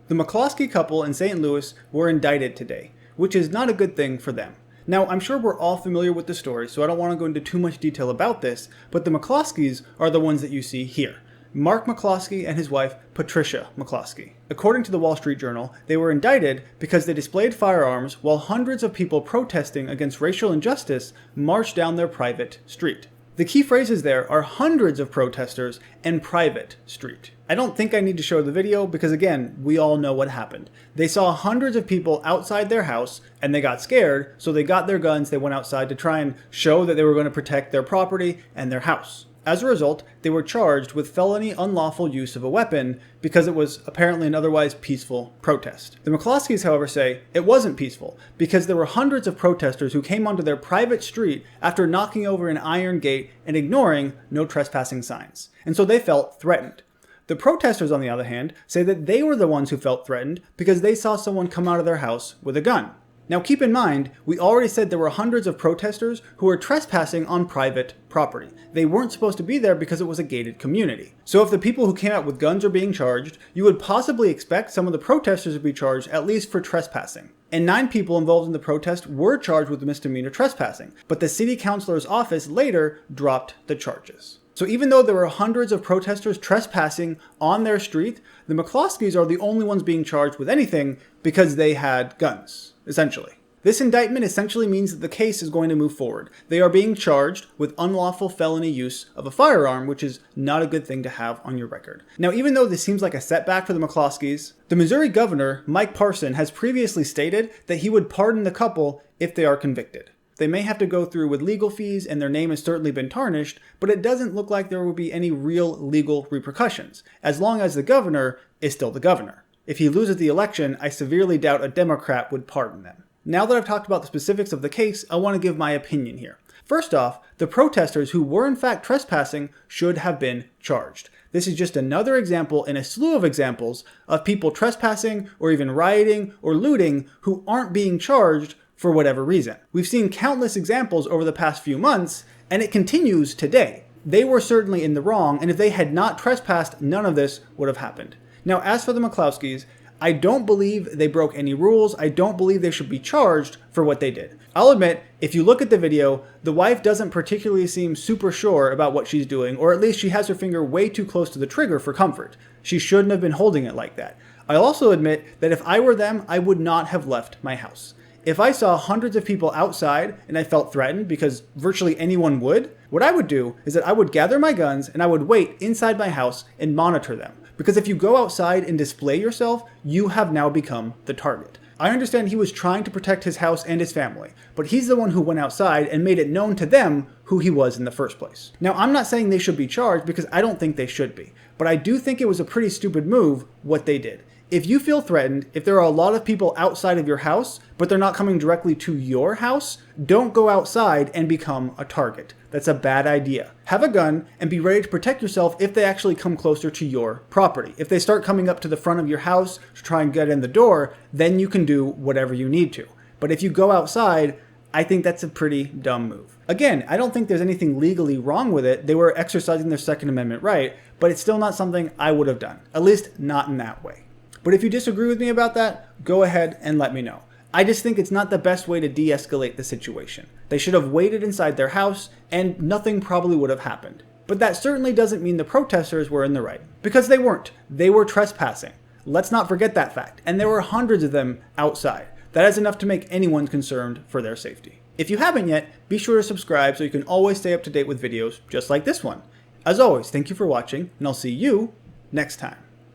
The McCloskey couple in St. Louis were indicted today, which is not a good thing for them. Now, I'm sure we're all familiar with the story, so I don't want to go into too much detail about this, but the McCloskeys are the ones that you see here. Mark McCloskey and his wife, Patricia McCloskey. According to the Wall Street Journal, they were indicted because they displayed firearms while hundreds of people protesting against racial injustice marched down their private street. The key phrases there are hundreds of protesters and private street. I don't think I need to show the video because, again, we all know what happened. They saw hundreds of people outside their house and they got scared, so they got their guns, they went outside to try and show that they were going to protect their property and their house. As a result, they were charged with felony unlawful use of a weapon because it was apparently an otherwise peaceful protest. The McCloskeys, however, say it wasn't peaceful because there were hundreds of protesters who came onto their private street after knocking over an iron gate and ignoring no trespassing signs. And so they felt threatened. The protesters, on the other hand, say that they were the ones who felt threatened because they saw someone come out of their house with a gun. Now keep in mind, we already said there were hundreds of protesters who were trespassing on private property. They weren't supposed to be there because it was a gated community. So if the people who came out with guns are being charged, you would possibly expect some of the protesters to be charged at least for trespassing. And 9 people involved in the protest were charged with misdemeanor trespassing, but the city councilor's office later dropped the charges. So even though there were hundreds of protesters trespassing on their street, the McCloskeys are the only ones being charged with anything because they had guns, essentially. This indictment essentially means that the case is going to move forward. They are being charged with unlawful felony use of a firearm, which is not a good thing to have on your record. Now, even though this seems like a setback for the McCloskeys, the Missouri governor, Mike Parson, has previously stated that he would pardon the couple if they are convicted. They may have to go through with legal fees and their name has certainly been tarnished, but it doesn't look like there will be any real legal repercussions, as long as the governor is still the governor. If he loses the election, I severely doubt a Democrat would pardon them. Now that I've talked about the specifics of the case, I want to give my opinion here. First off, the protesters who were in fact trespassing should have been charged. This is just another example in a slew of examples of people trespassing or even rioting or looting who aren't being charged for whatever reason. We've seen countless examples over the past few months, and it continues today. They were certainly in the wrong, and if they had not trespassed, none of this would have happened. Now, as for the McCloskeys, I don't believe they broke any rules. I don't believe they should be charged for what they did. I'll admit, if you look at the video, the wife doesn't particularly seem super sure about what she's doing, or at least she has her finger way too close to the trigger for comfort. She shouldn't have been holding it like that. I'll also admit that if I were them, I would not have left my house. If I saw hundreds of people outside and I felt threatened, because virtually anyone would, what I would do is that I would gather my guns and I would wait inside my house and monitor them. Because if you go outside and display yourself, you have now become the target. I understand he was trying to protect his house and his family, but he's the one who went outside and made it known to them who he was in the first place. Now, I'm not saying they should be charged because I don't think they should be, but I do think it was a pretty stupid move what they did. If you feel threatened, if there are a lot of people outside of your house, but they're not coming directly to your house, don't go outside and become a target. That's a bad idea. Have a gun and be ready to protect yourself if they actually come closer to your property. If they start coming up to the front of your house to try and get in the door, then you can do whatever you need to. But if you go outside, I think that's a pretty dumb move. Again, I don't think there's anything legally wrong with it. They were exercising their Second Amendment right, but it's still not something I would have done. At least not in that way. But if you disagree with me about that, go ahead and let me know. I just think it's not the best way to de-escalate the situation. They should have waited inside their house and nothing probably would have happened. But that certainly doesn't mean the protesters were in the right. Because they weren't. They were trespassing. Let's not forget that fact. And there were hundreds of them outside. That is enough to make anyone concerned for their safety. If you haven't yet, be sure to subscribe so you can always stay up to date with videos just like this one. As always, thank you for watching, and I'll see you next time.